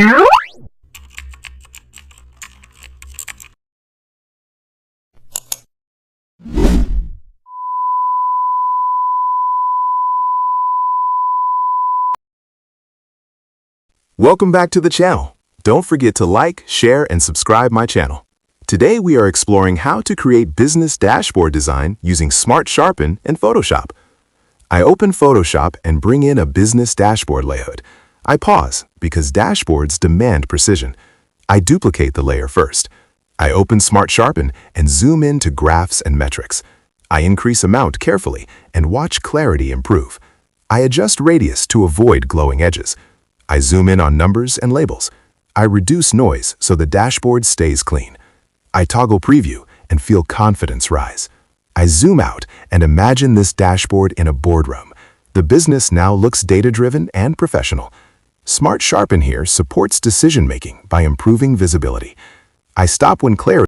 Welcome back to the channel. Don't forget to like, share, and subscribe my channel. Today we are exploring how to create business dashboard design using Smart Sharpen and Photoshop. I open Photoshop and bring in a business dashboard layout. I pause because dashboards demand precision. I duplicate the layer first. I open Smart Sharpen and zoom in to graphs and metrics. I increase amount carefully and watch clarity improve. I adjust radius to avoid glowing edges. I zoom in on numbers and labels. I reduce noise so the dashboard stays clean. I toggle preview and feel confidence rise. I zoom out and imagine this dashboard in a boardroom. The business now looks data-driven and professional. Smart Sharpen here supports decision-making by improving visibility. I stop when clarity